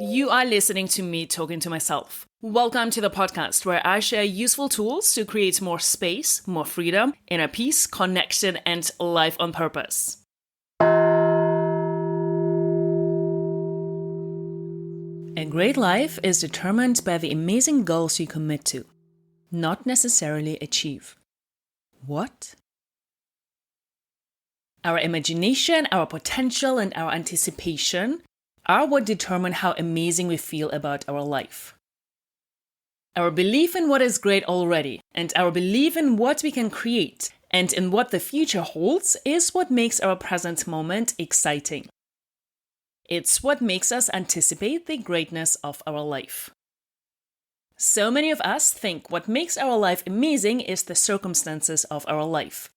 You are listening to me talking to myself. Welcome to the podcast where I share useful tools to create more space, more freedom, inner peace, connection, and life on purpose. A great life is determined by the amazing goals you commit to, not necessarily achieve. What? Our imagination, our potential, and our anticipation are what determine how amazing we feel about our life. Our belief in what is great already, and our belief in what we can create, and in what the future holds, is what makes our present moment exciting. It's what makes us anticipate the greatness of our life. So many of us think what makes our life amazing is the circumstances of our life.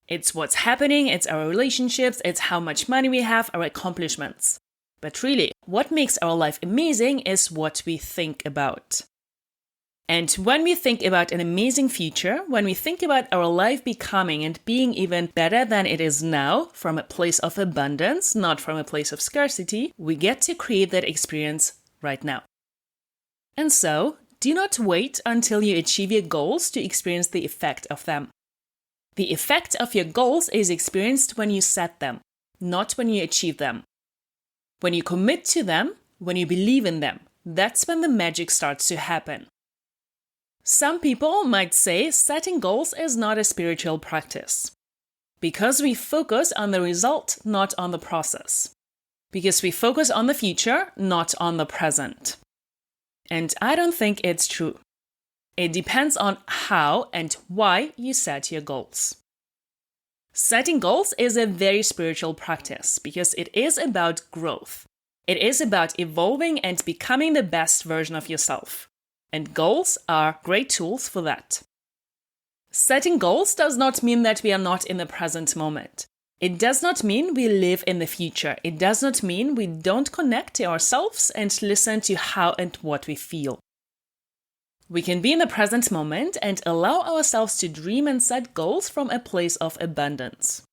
It's what's happening, it's our relationships, it's how much money we have, our accomplishments. But really, what makes our life amazing is what we think about. And when we think about an amazing future, when we think about our life becoming and being even better than it is now, from a place of abundance, not from a place of scarcity, we get to create that experience right now. And so, do not wait until you achieve your goals to experience the effect of them. The effect of your goals is experienced when you set them, not when you achieve them. When you commit to them, when you believe in them, that's when the magic starts to happen. Some people might say setting goals is not a spiritual practice. Because we focus on the result, not on the process. Because we focus on the future, not on the present. And I don't think it's true. It depends on how and why you set your goals. Setting goals is a very spiritual practice because it is about growth. It is about evolving and becoming the best version of yourself. And goals are great tools for that. Setting goals does not mean that we are not in the present moment. It does not mean we live in the future. It does not mean we don't connect to ourselves and listen to how and what we feel. We can be in the present moment and allow ourselves to dream and set goals from a place of abundance.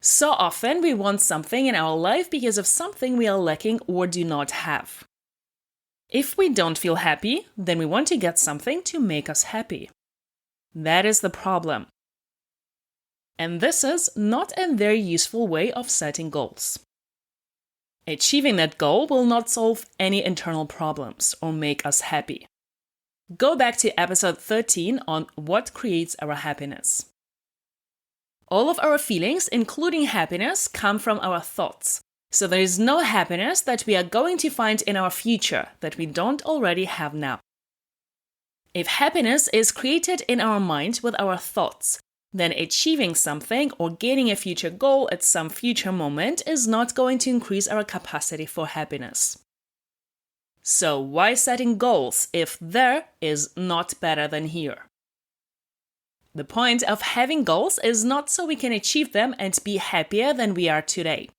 So often we want something in our life because of something we are lacking or do not have. If we don't feel happy, then we want to get something to make us happy. That is the problem. And this is not a very useful way of setting goals. Achieving that goal will not solve any internal problems or make us happy. Go back to episode 13 on what creates our happiness. All of our feelings, including happiness, come from our thoughts. So there is no happiness that we are going to find in our future that we don't already have now. If happiness is created in our mind with our thoughts, then achieving something or gaining a future goal at some future moment is not going to increase our capacity for happiness. So why setting goals if there is not better than here? The point of having goals is not so we can achieve them and be happier than we are today.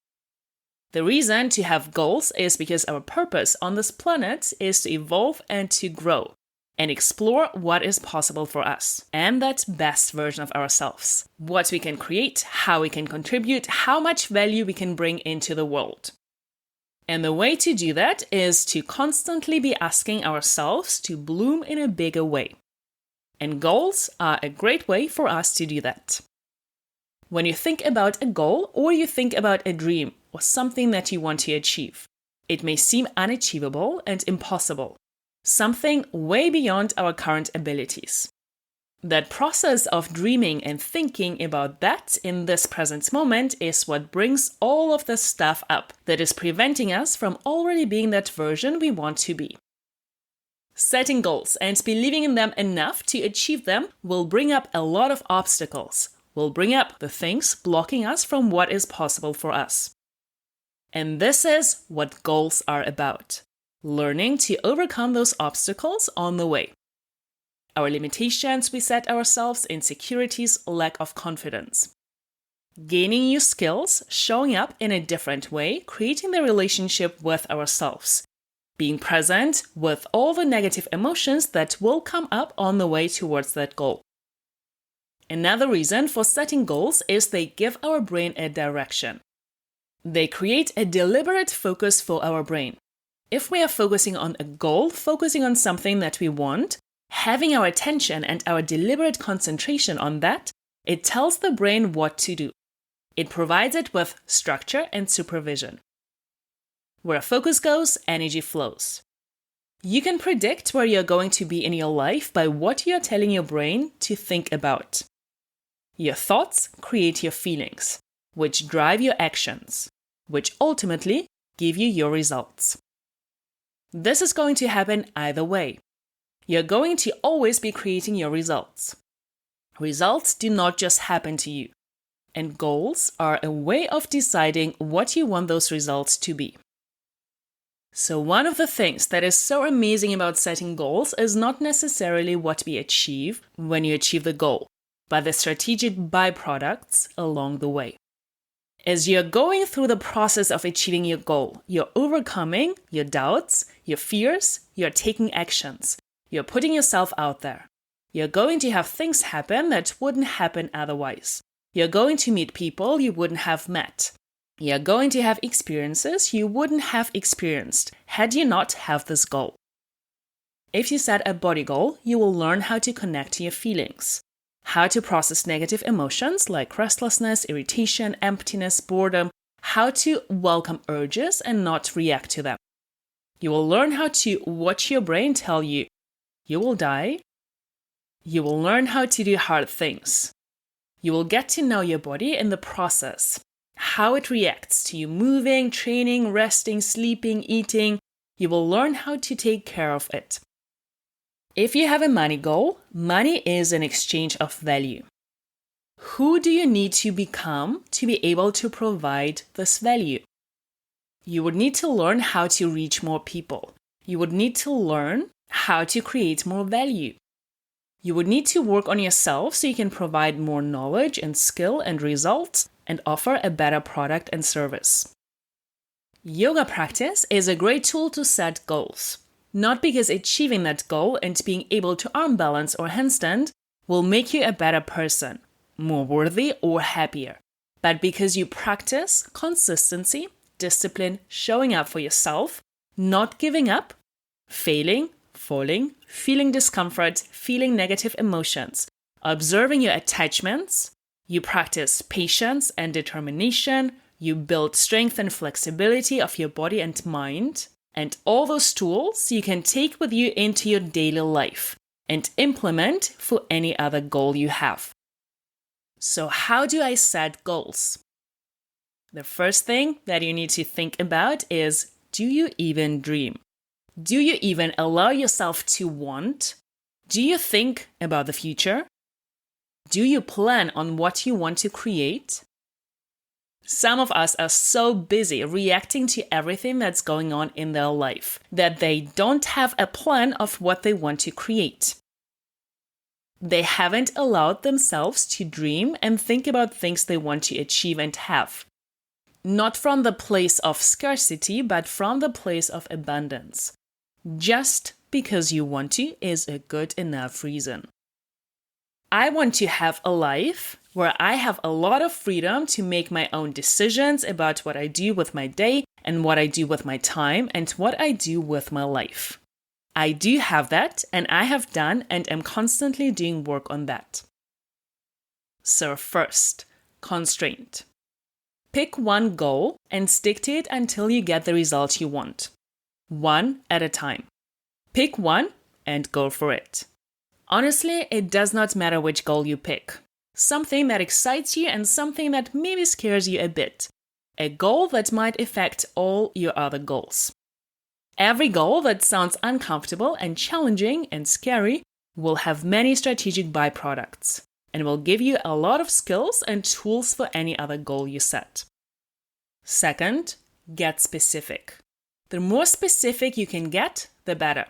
The reason to have goals is because our purpose on this planet is to evolve and to grow and explore what is possible for us and that best version of ourselves. What we can create, how we can contribute, how much value we can bring into the world. And the way to do that is to constantly be asking ourselves to bloom in a bigger way. And goals are a great way for us to do that. When you think about a goal or you think about a dream or something that you want to achieve, it may seem unachievable and impossible, something way beyond our current abilities. That process of dreaming and thinking about that in this present moment is what brings all of the stuff up that is preventing us from already being that version we want to be. Setting goals and believing in them enough to achieve them will bring up a lot of obstacles, will bring up the things blocking us from what is possible for us. And this is what goals are about, learning to overcome those obstacles on the way. Our limitations we set ourselves, insecurities, lack of confidence. Gaining new skills, showing up in a different way, creating the relationship with ourselves. Being present with all the negative emotions that will come up on the way towards that goal. Another reason for setting goals is they give our brain a direction. They create a deliberate focus for our brain. If we are focusing on a goal, focusing on something that we want, having our attention and our deliberate concentration on that, it tells the brain what to do. It provides it with structure and supervision. Where focus goes, energy flows. You can predict where you're going to be in your life by what you're telling your brain to think about. Your thoughts create your feelings, which drive your actions, which ultimately give you your results. This is going to happen either way. You're going to always be creating your results. Results do not just happen to you, and goals are a way of deciding what you want those results to be. So one of the things that is so amazing about setting goals is not necessarily what we achieve when you achieve the goal, but the strategic byproducts along the way. As you're going through the process of achieving your goal, you're overcoming your doubts, your fears, you're taking actions, you're putting yourself out there. You're going to have things happen that wouldn't happen otherwise. You're going to meet people you wouldn't have met. You're going to have experiences you wouldn't have experienced had you not have this goal. If you set a body goal, you will learn how to connect to your feelings, how to process negative emotions like restlessness, irritation, emptiness, boredom, how to welcome urges and not react to them. You will learn how to watch your brain tell you, you will die. You will learn how to do hard things. You will get to know your body in the process, how it reacts to you moving, training, resting, sleeping, eating. You will learn how to take care of it. If you have a money goal, money is an exchange of value. Who do you need to become to be able to provide this value? You would need to learn how to reach more people. You would need to learn how to create more value. You would need to work on yourself so you can provide more knowledge and skill and results and offer a better product and service. Yoga practice is a great tool to set goals. Not because achieving that goal and being able to arm balance or handstand will make you a better person, more worthy or happier, but because you practice consistency, discipline, showing up for yourself, not giving up, failing, falling, feeling discomfort, feeling negative emotions, observing your attachments. You practice patience and determination. You build strength and flexibility of your body and mind. And all those tools you can take with you into your daily life and implement for any other goal you have. So how do I set goals? The first thing that you need to think about is, do you even dream? Do you even allow yourself to want? Do you think about the future? Do you plan on what you want to create? Some of us are so busy reacting to everything that's going on in their life that they don't have a plan of what they want to create. They haven't allowed themselves to dream and think about things they want to achieve and have. Not from the place of scarcity, but from the place of abundance. Just because you want to is a good enough reason. I want to have a life where I have a lot of freedom to make my own decisions about what I do with my day and what I do with my time and what I do with my life. I do have that, and I have done and am constantly doing work on that. So first, constraint. Pick one goal and stick to it until you get the result you want. One at a time. Pick one and go for it. Honestly, it does not matter which goal you pick. Something that excites you and something that maybe scares you a bit. A goal that might affect all your other goals. Every goal that sounds uncomfortable and challenging and scary will have many strategic byproducts and will give you a lot of skills and tools for any other goal you set. Second, get specific. The more specific you can get, the better.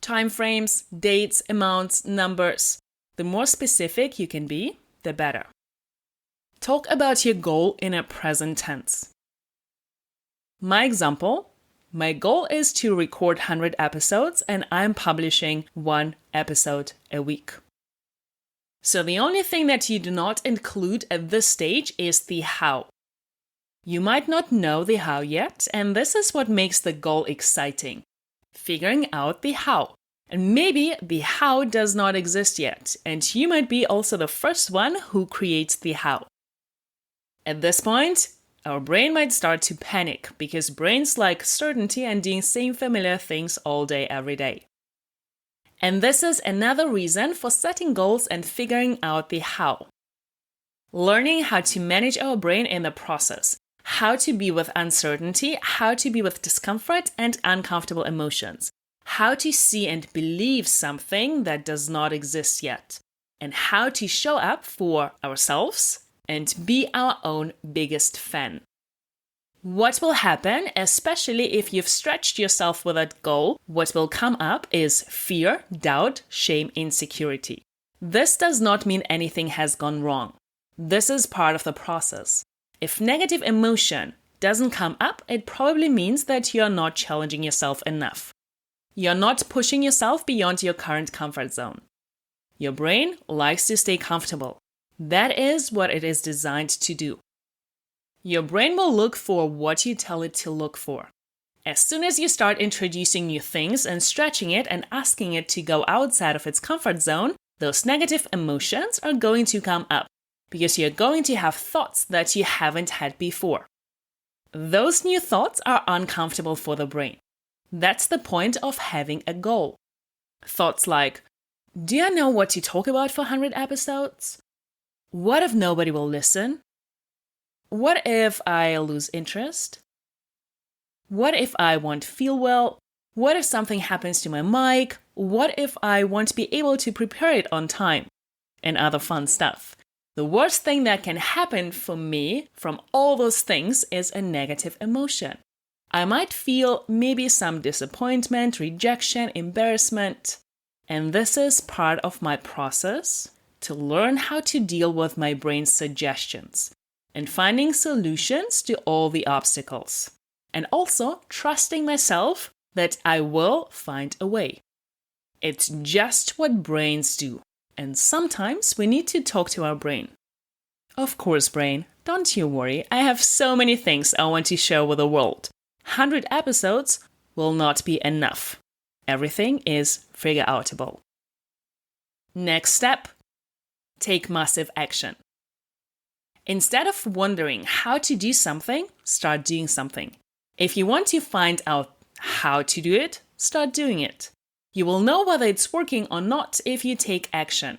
Timeframes, dates, amounts, numbers. The more specific you can be, the better. Talk about your goal in a present tense. My example, my goal is to record 100 episodes and I'm publishing 1 episode a week. So the only thing that you do not include at this stage is the how. You might not know the how yet, and this is what makes the goal exciting. Figuring out the how. And maybe the how does not exist yet, and you might be also the first one who creates the how. At this point, our brain might start to panic because brains like certainty and doing same familiar things all day, every day. And this is another reason for setting goals and figuring out the how. Learning how to manage our brain in the process, how to be with uncertainty, how to be with discomfort and uncomfortable emotions, how to see and believe something that does not exist yet, and how to show up for ourselves and be our own biggest fan. What will happen, especially if you've stretched yourself with that goal, what will come up is fear, doubt, shame, insecurity. This does not mean anything has gone wrong. This is part of the process. If negative emotion doesn't come up, it probably means that you're not challenging yourself enough. You're not pushing yourself beyond your current comfort zone. Your brain likes to stay comfortable. That is what it is designed to do. Your brain will look for what you tell it to look for. As soon as you start introducing new things and stretching it and asking it to go outside of its comfort zone, those negative emotions are going to come up because you're going to have thoughts that you haven't had before. Those new thoughts are uncomfortable for the brain. That's the point of having a goal. Thoughts like, do I know what to talk about for 100 episodes? What if nobody will listen? What if I lose interest? What if I won't feel well? What if something happens to my mic? What if I won't be able to prepare it on time? And other fun stuff. The worst thing that can happen for me from all those things is a negative emotion. I might feel maybe some disappointment, rejection, embarrassment. And this is part of my process to learn how to deal with my brain's suggestions and finding solutions to all the obstacles. And also trusting myself that I will find a way. It's just what brains do. And sometimes we need to talk to our brain. Of course, brain, don't you worry. I have so many things I want to share with the world. 100 episodes will not be enough. Everything is figure-outable. Next step, take massive action. Instead of wondering how to do something, start doing something. If you want to find out how to do it, start doing it. You will know whether it's working or not if you take action.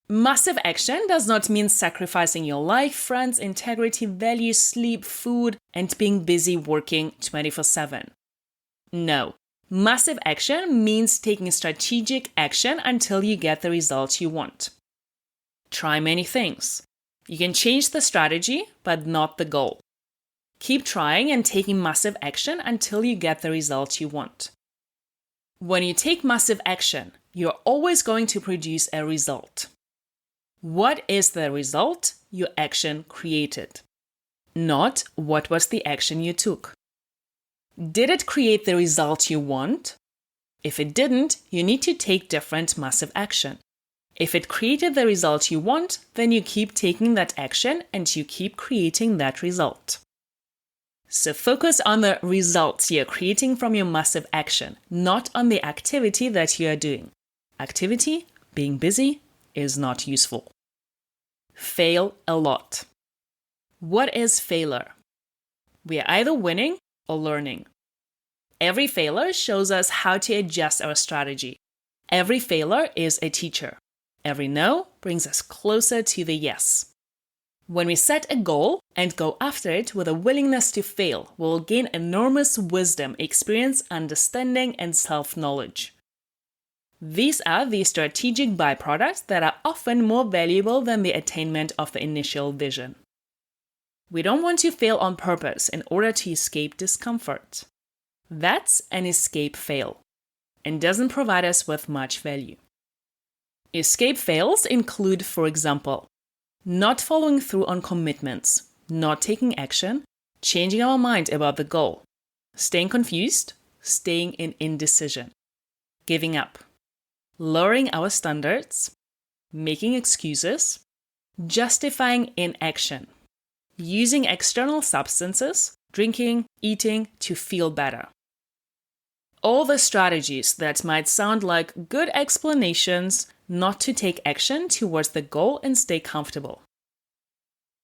Massive action does not mean sacrificing your life, friends, integrity, values, sleep, food, and being busy working 24/7. No. Massive action means taking strategic action until you get the results you want. Try many things. You can change the strategy, but not the goal. Keep trying and taking massive action until you get the results you want. When you take massive action, you're always going to produce a result. What is the result your action created? Not what was the action you took. Did it create the result you want? If it didn't, you need to take different massive action. If it created the result you want, then you keep taking that action and you keep creating that result. So focus on the results you're creating from your massive action, not on the activity that you are doing. Activity, being busy, is not useful. Fail a lot. What is failure? We are either winning or learning. Every failure shows us how to adjust our strategy. Every failure is a teacher. Every no brings us closer to the yes. When we set a goal and go after it with a willingness to fail, we will gain enormous wisdom, experience, understanding, and self-knowledge. These are the strategic byproducts that are often more valuable than the attainment of the initial vision. We don't want to fail on purpose in order to escape discomfort. That's an escape fail and doesn't provide us with much value. Escape fails include, for example, not following through on commitments, not taking action, changing our mind about the goal, staying confused, staying in indecision, giving up, lowering our standards, making excuses, justifying inaction, using external substances, drinking, eating to feel better. All the strategies that might sound like good explanations not to take action towards the goal and stay comfortable.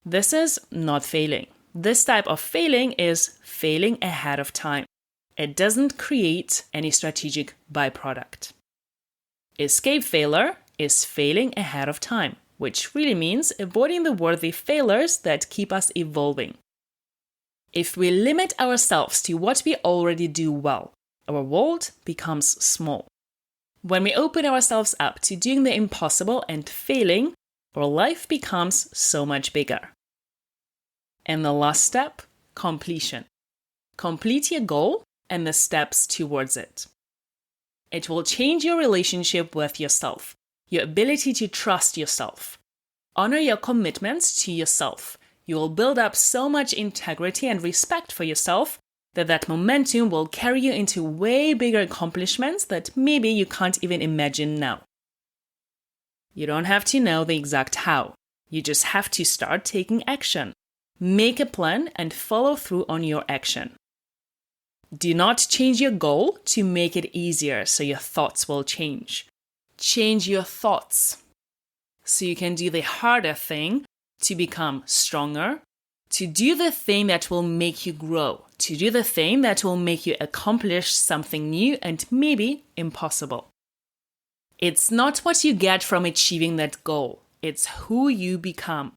This is not failing. This type of failing is failing ahead of time. It doesn't create any strategic byproduct. Escape failure is failing ahead of time, which really means avoiding the worthy failures that keep us evolving. If we limit ourselves to what we already do well, our world becomes small. When we open ourselves up to doing the impossible and failing, our life becomes so much bigger. And the last step, completion. Complete your goal and the steps towards it. It will change your relationship with yourself, your ability to trust yourself. Honor your commitments to yourself. You will build up so much integrity and respect for yourself that momentum will carry you into way bigger accomplishments that maybe you can't even imagine now. You don't have to know the exact how. You just have to start taking action. Make a plan and follow through on your action. Do not change your goal to make it easier so your thoughts will change. Change your thoughts so you can do the harder thing to become stronger, to do the thing that will make you grow, to do the thing that will make you accomplish something new and maybe impossible. It's not what you get from achieving that goal, it's who you become.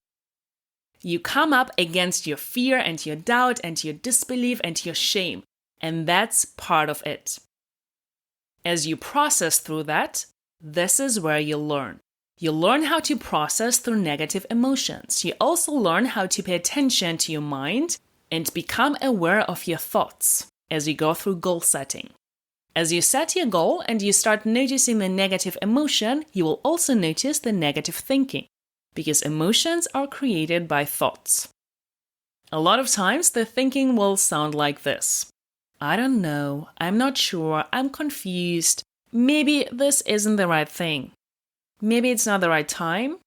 You come up against your fear and your doubt and your disbelief and your shame, and that's part of it. As you process through that, this is where you learn. You learn how to process through negative emotions. You also learn how to pay attention to your mind and become aware of your thoughts as you go through goal setting. As you set your goal and you start noticing the negative emotion, you will also notice the negative thinking, because emotions are created by thoughts. A lot of times the thinking will sound like this. I don't know, I'm not sure, I'm confused, maybe this isn't the right thing. Maybe it's not the right time.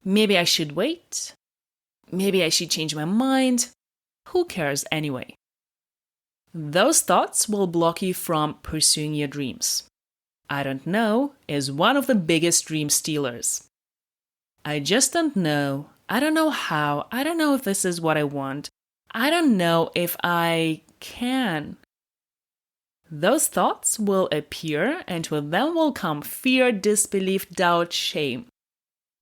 Maybe I should wait. Maybe I should change my mind. Who cares anyway? Those thoughts will block you from pursuing your dreams. I don't know is one of the biggest dream stealers. I just don't know. I don't know how. I don't know if this is what I want. I don't know if I can. Those thoughts will appear, and with them will come fear, disbelief, doubt, shame.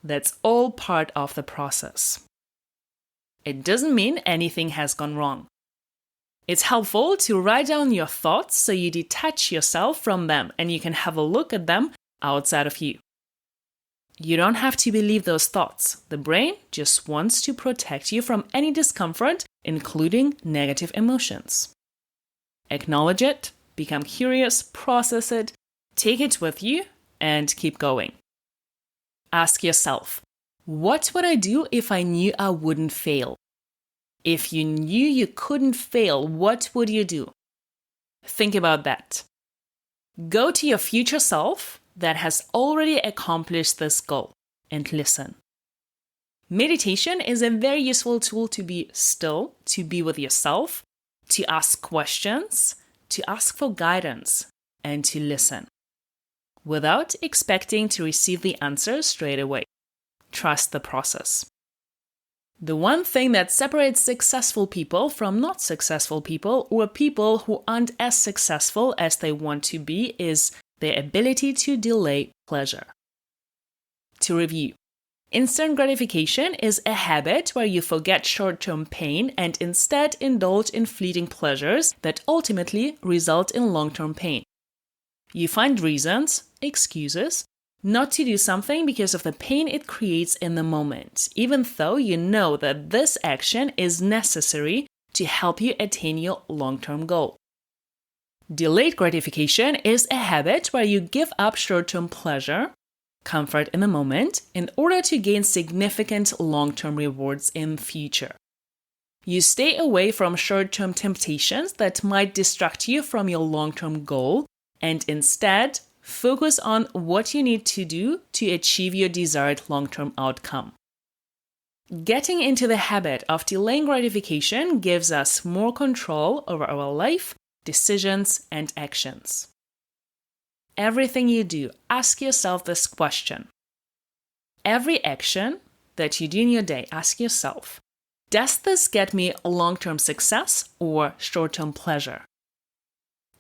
That's all part of the process. It doesn't mean anything has gone wrong. It's helpful to write down your thoughts so you detach yourself from them and you can have a look at them outside of you. You don't have to believe those thoughts. The brain just wants to protect you from any discomfort, including negative emotions. Acknowledge it. Become curious, process it, take it with you, and keep going. Ask yourself, what would I do if I knew I wouldn't fail? If you knew you couldn't fail, what would you do? Think about that. Go to your future self that has already accomplished this goal and listen. Meditation is a very useful tool to be still, to be with yourself, to ask questions, to ask for guidance, and to listen, without expecting to receive the answer straight away. Trust the process. The one thing that separates successful people from not successful people, or people who aren't as successful as they want to be, is their ability to delay pleasure. To review, instant gratification is a habit where you forget short-term pain and instead indulge in fleeting pleasures that ultimately result in long-term pain. You find reasons, excuses, not to do something because of the pain it creates in the moment, even though you know that this action is necessary to help you attain your long-term goal. Delayed gratification is a habit where you give up short-term pleasure, comfort in the moment, in order to gain significant long-term rewards in future. You stay away from short-term temptations that might distract you from your long-term goal and instead focus on what you need to do to achieve your desired long-term outcome. Getting into the habit of delaying gratification gives us more control over our life, decisions, and actions. Everything you do, ask yourself this question. Every action that you do in your day, ask yourself, does this get me long-term success or short-term pleasure?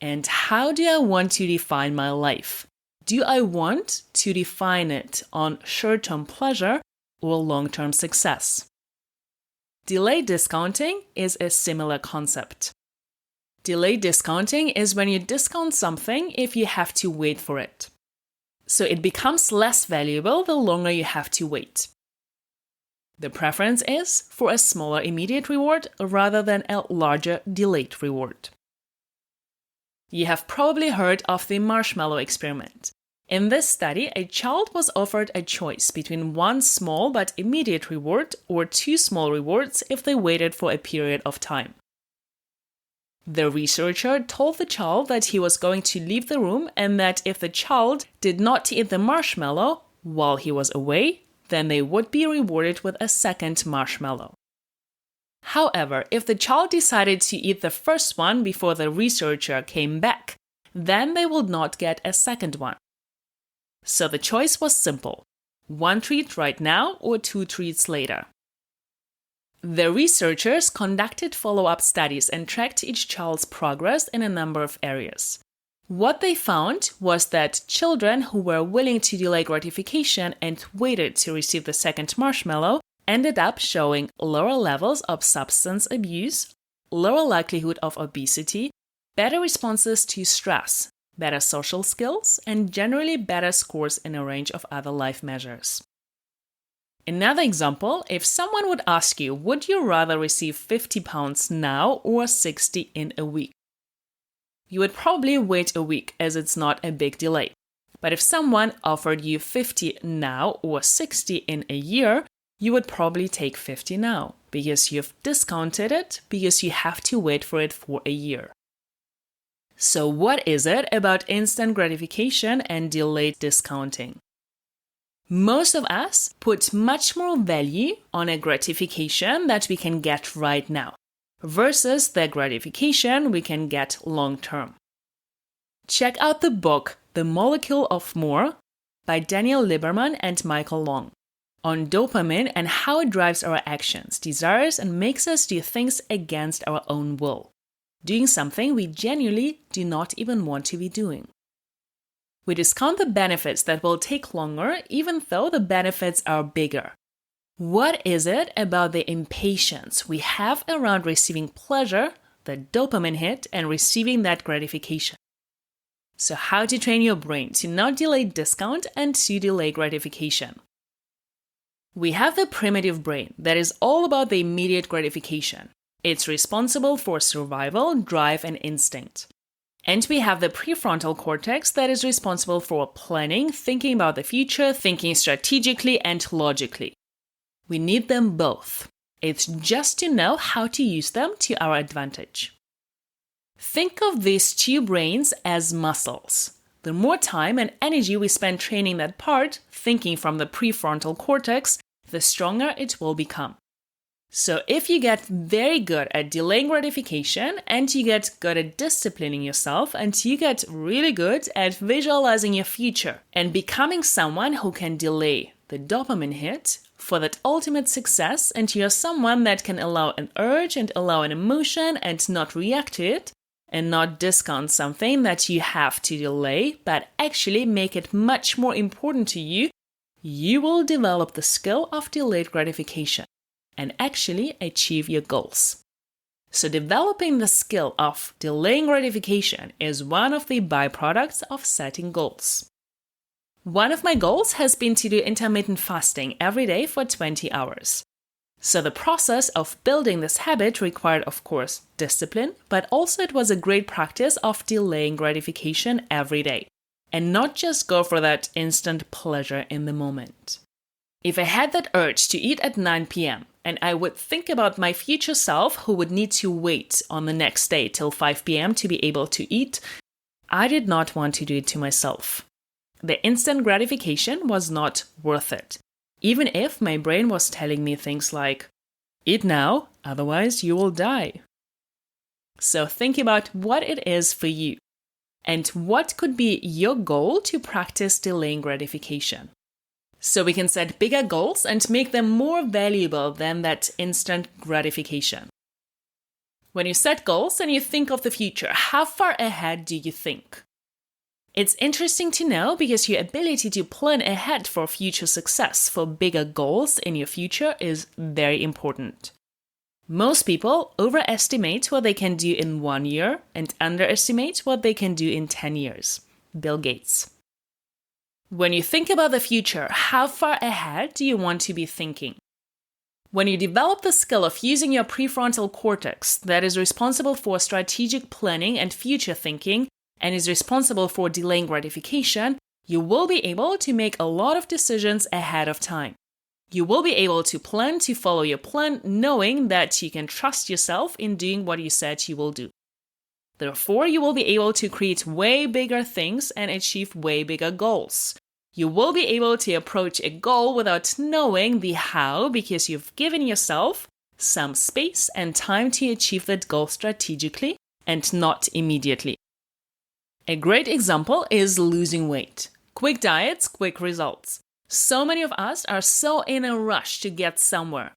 And how do I want to define my life? Do I want to define it on short-term pleasure or long-term success? Delayed discounting is a similar concept. Delayed discounting is when you discount something if you have to wait for it. So it becomes less valuable the longer you have to wait. The preference is for a smaller immediate reward rather than a larger delayed reward. You have probably heard of the marshmallow experiment. In this study, a child was offered a choice between one small but immediate reward or two small rewards if they waited for a period of time. The researcher told the child that he was going to leave the room and that if the child did not eat the marshmallow while he was away, then they would be rewarded with a second marshmallow. However, if the child decided to eat the first one before the researcher came back, then they would not get a second one. So the choice was simple: one treat right now or two treats later. The researchers conducted follow-up studies and tracked each child's progress in a number of areas. What they found was that children who were willing to delay gratification and waited to receive the second marshmallow ended up showing lower levels of substance abuse, lower likelihood of obesity, better responses to stress, better social skills, and generally better scores in a range of other life measures. Another example, if someone would ask you, would you rather receive £50 now or 60 in a week? You would probably wait a week as it's not a big delay. But if someone offered you 50 now or 60 in a year, you would probably take 50 now because you've discounted it because you have to wait for it for a year. So what is it about instant gratification and delayed discounting? Most of us put much more value on a gratification that we can get right now versus the gratification we can get long term. Check out the book The Molecule of More by Daniel Lieberman and Michael Long on dopamine and how it drives our actions, desires, and makes us do things against our own will, doing something we genuinely do not even want to be doing. We discount the benefits that will take longer even though the benefits are bigger. What is it about the impatience we have around receiving pleasure, the dopamine hit, and receiving that gratification? So how to train your brain to not delay discount and to delay gratification? We have the primitive brain that is all about the immediate gratification. It's responsible for survival, drive, and instinct. And we have the prefrontal cortex that is responsible for planning, thinking about the future, thinking strategically and logically. We need them both. It's just to know how to use them to our advantage. Think of these two brains as muscles. The more time and energy we spend training that part, thinking from the prefrontal cortex, the stronger it will become. So if you get very good at delaying gratification and you get good at disciplining yourself and you get really good at visualizing your future and becoming someone who can delay the dopamine hit for that ultimate success, and you're someone that can allow an urge and allow an emotion and not react to it and not discount something that you have to delay but actually make it much more important to you, you will develop the skill of delayed gratification and actually achieve your goals. So developing the skill of delaying gratification is one of the byproducts of setting goals. One of my goals has been to do intermittent fasting every day for 20 hours. So the process of building this habit required, of course, discipline, but also it was a great practice of delaying gratification every day and not just go for that instant pleasure in the moment. If I had that urge to eat at 9 p.m. and I would think about my future self who would need to wait on the next day till 5 p.m. to be able to eat, I did not want to do it to myself. The instant gratification was not worth it. even if my brain was telling me things like, eat now, otherwise you will die. So think about what it is for you and what could be your goal to practice delaying gratification. So we can set bigger goals and make them more valuable than that instant gratification. When you set goals and you think of the future, how far ahead do you think? It's interesting to know because your ability to plan ahead for future success, for bigger goals in your future is very important. Most people overestimate what they can do in 1 year and underestimate what they can do in 10 years. Bill Gates. When you think about the future, how far ahead do you want to be thinking? When you develop the skill of using your prefrontal cortex that is responsible for strategic planning and future thinking and is responsible for delaying gratification, you will be able to make a lot of decisions ahead of time. You will be able to plan to follow your plan knowing that you can trust yourself in doing what you said you will do. Therefore, you will be able to create way bigger things and achieve way bigger goals. You will be able to approach a goal without knowing the how because you've given yourself some space and time to achieve that goal strategically and not immediately. A great example is losing weight. Quick diets, quick results. So many of us are so in a rush to get somewhere.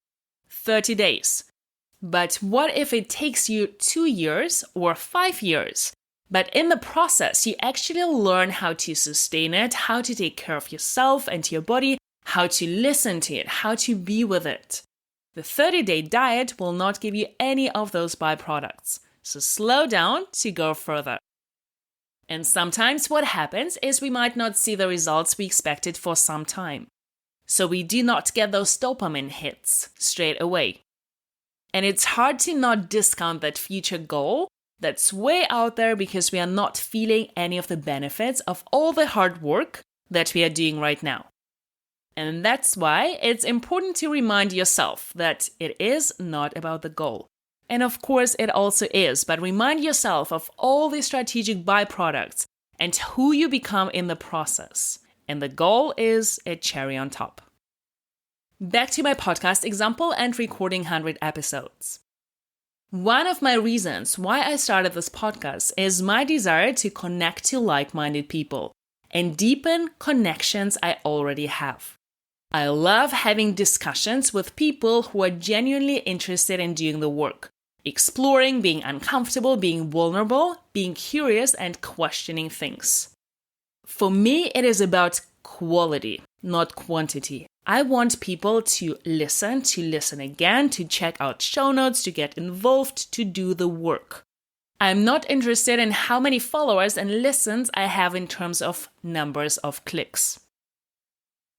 30 days. But what if it takes you 2 years or 5 years? But in the process, you actually learn how to sustain it, how to take care of yourself and your body, how to listen to it, how to be with it. The 30-day diet will not give you any of those byproducts. So slow down to go further. And sometimes what happens is we might not see the results we expected for some time. So we do not get those dopamine hits straight away. And it's hard to not discount that future goal that's way out there because we are not feeling any of the benefits of all the hard work that we are doing right now. And that's why it's important to remind yourself that it is not about the goal. And of course it also is, but remind yourself of all the strategic byproducts and who you become in the process. And the goal is a cherry on top. Back to my podcast example and recording 100 episodes. One of my reasons why I started this podcast is my desire to connect to like-minded people and deepen connections I already have. I love having discussions with people who are genuinely interested in doing the work, exploring, being uncomfortable, being vulnerable, being curious, and questioning things. For me, it is about quality, not quantity. I want people to listen again, to check out show notes, to get involved, to do the work. I'm not interested in how many followers and listens I have in terms of numbers of clicks.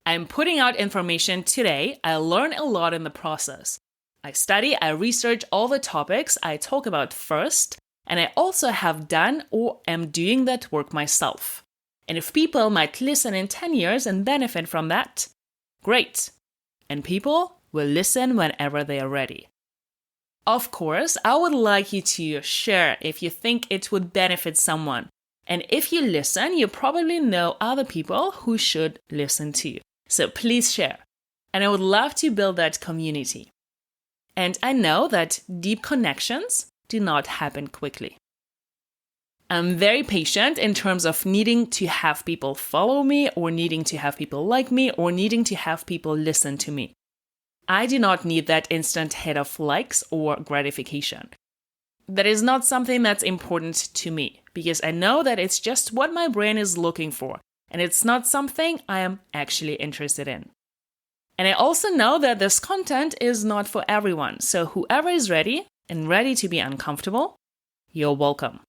I'm putting out information today. I learn a lot in the process. I study, I research all the topics I talk about first, and I also have done or am doing that work myself. And if people might listen in 10 years and benefit from that, great. And people will listen whenever they are ready. Of course, I would like you to share if you think it would benefit someone. And if you listen, you probably know other people who should listen too. So please share. And I would love to build that community. And I know that deep connections do not happen quickly. I'm very patient in terms of needing to have people follow me or needing to have people like me or needing to have people listen to me. I do not need that instant hit of likes or gratification. That is not something that's important to me because I know that it's just what my brain is looking for and it's not something I am actually interested in. And I also know that this content is not for everyone, so whoever is ready and ready to be uncomfortable, you're welcome.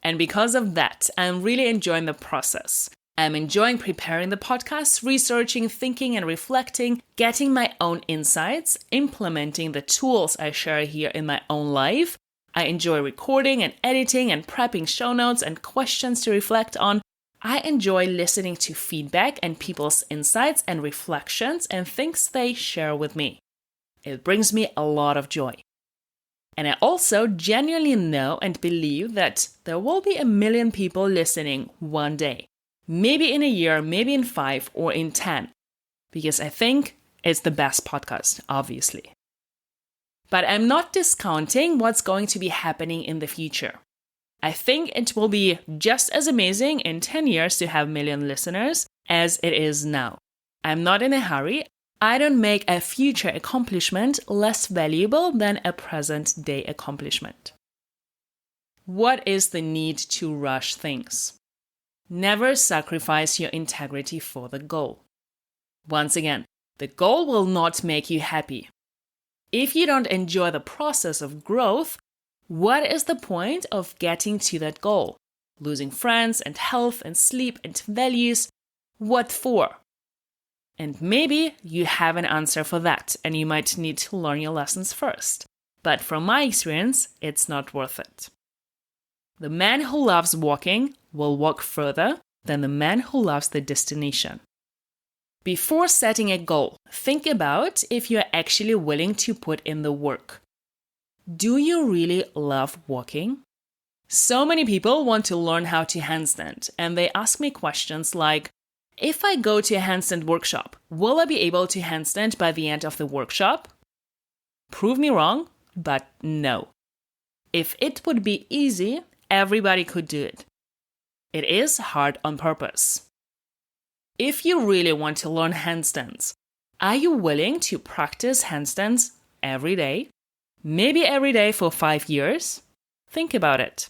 And because of that, I'm really enjoying the process. I'm enjoying preparing the podcast, researching, thinking, and reflecting, getting my own insights, implementing the tools I share here in my own life. I enjoy recording and editing and prepping show notes and questions to reflect on. I enjoy listening to feedback and people's insights and reflections and things they share with me. It brings me a lot of joy. And I also genuinely know and believe that there will be 1 million people listening one day. Maybe in a year, maybe in 5 or in 10. because I think it's the best podcast, obviously. But I'm not discounting what's going to be happening in the future. I think it will be just as amazing in 10 years to have a million listeners as it is now. I'm not in a hurry. I don't make a future accomplishment less valuable than a present day accomplishment. What is the need to rush things? Never sacrifice your integrity for the goal. Once again, the goal will not make you happy. If you don't enjoy the process of growth, what is the point of getting to that goal? Losing friends and health and sleep and values? What for? And maybe you have an answer for that, and you might need to learn your lessons first. But from my experience, it's not worth it. The man who loves walking will walk further than the man who loves the destination. Before setting a goal, think about if you're actually willing to put in the work. Do you really love walking? So many people want to learn how to handstand, and they ask me questions like, if I go to a handstand workshop, will I be able to handstand by the end of the workshop? Prove me wrong, but no. If it would be easy, everybody could do it. It is hard on purpose. If you really want to learn handstands, are you willing to practice handstands every day? Maybe every day for 5 years? Think about it.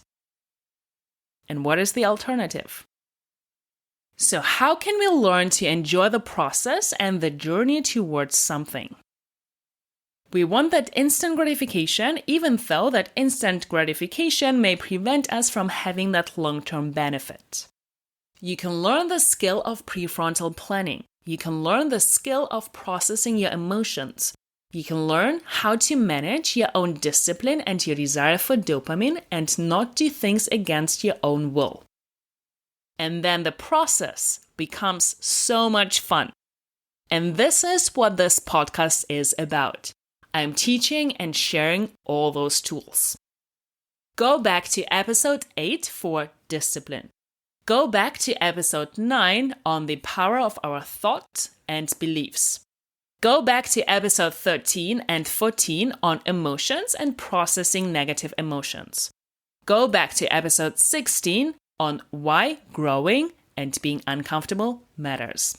And what is the alternative? So how can we learn to enjoy the process and the journey towards something? We want that instant gratification, even though that instant gratification may prevent us from having that long-term benefit. You can learn the skill of prefrontal planning. You can learn the skill of processing your emotions. You can learn how to manage your own discipline and your desire for dopamine and not do things against your own will. And then the process becomes so much fun. And this is what this podcast is about. I'm teaching and sharing all those tools. Go back to episode 8 for discipline. Go back to episode 9 on the power of our thoughts and beliefs. Go back to episode 13 and 14 on emotions and processing negative emotions. Go back to episode 16 on why growing and being uncomfortable matters.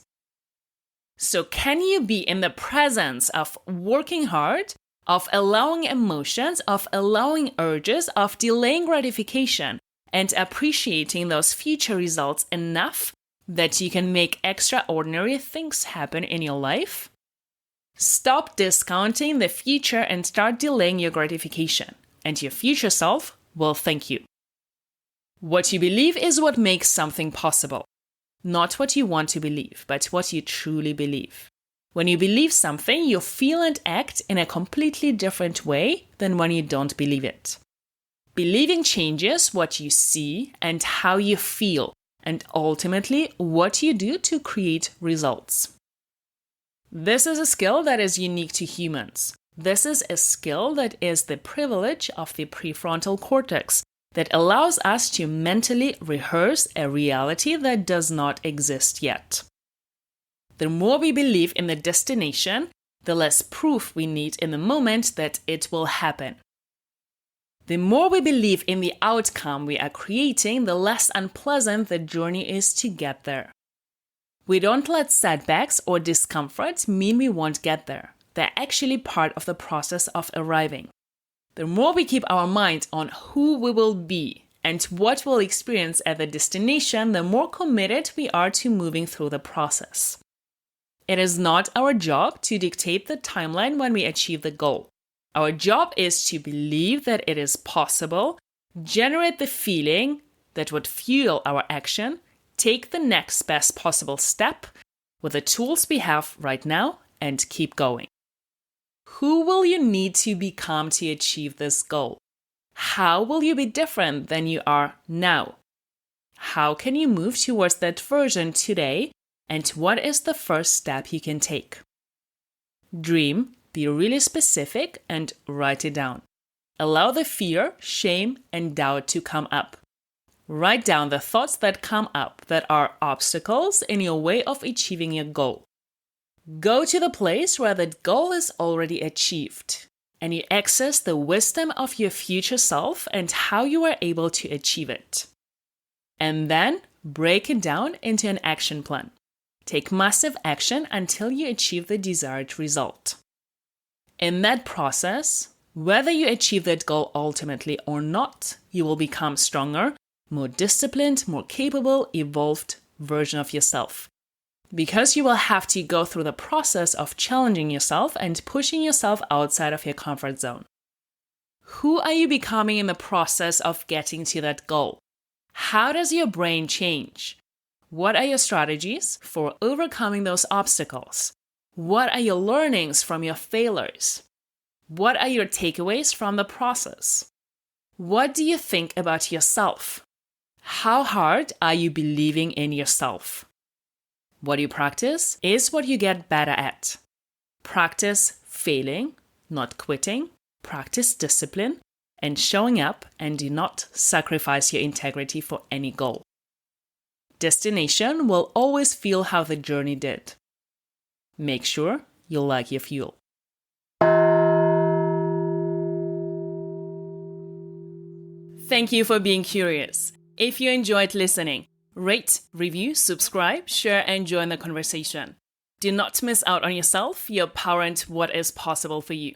So can you be in the presence of working hard, of allowing emotions, of allowing urges, of delaying gratification, and appreciating those future results enough that you can make extraordinary things happen in your life? Stop discounting the future and start delaying your gratification, and your future self will thank you. What you believe is what makes something possible. Not what you want to believe, but what you truly believe. When you believe something, you feel and act in a completely different way than when you don't believe it. Believing changes what you see and how you feel, and ultimately what you do to create results. This is a skill that is unique to humans. This is a skill that is the privilege of the prefrontal cortex that allows us to mentally rehearse a reality that does not exist yet. The more we believe in the destination, the less proof we need in the moment that it will happen. The more we believe in the outcome we are creating, the less unpleasant the journey is to get there. We don't let setbacks or discomfort mean we won't get there. They're actually part of the process of arriving. The more we keep our mind on who we will be and what we'll experience at the destination, the more committed we are to moving through the process. It is not our job to dictate the timeline when we achieve the goal. Our job is to believe that it is possible, generate the feeling that would fuel our action, take the next best possible step with the tools we have right now, and keep going. Who will you need to become to achieve this goal? How will you be different than you are now? How can you move towards that version today? And what is the first step you can take? Dream, be really specific, and write it down. Allow the fear, shame, and doubt to come up. Write down the thoughts that come up that are obstacles in your way of achieving your goal. Go to the place where the goal is already achieved, and you access the wisdom of your future self and how you are able to achieve it. And then break it down into an action plan. Take massive action until you achieve the desired result. In that process, whether you achieve that goal ultimately or not, you will become stronger, more disciplined, more capable, evolved version of yourself. Because you will have to go through the process of challenging yourself and pushing yourself outside of your comfort zone. Who are you becoming in the process of getting to that goal? How does your brain change? What are your strategies for overcoming those obstacles? What are your learnings from your failures? What are your takeaways from the process? What do you think about yourself? How hard are you believing in yourself? What you practice is what you get better at. Practice failing, not quitting. Practice discipline and showing up, and do not sacrifice your integrity for any goal. Destination will always feel how the journey did. Make sure you like your fuel. Thank you for being curious. If you enjoyed listening, rate, review, subscribe, share, and join the conversation. Do not miss out on yourself, your power, and what is possible for you.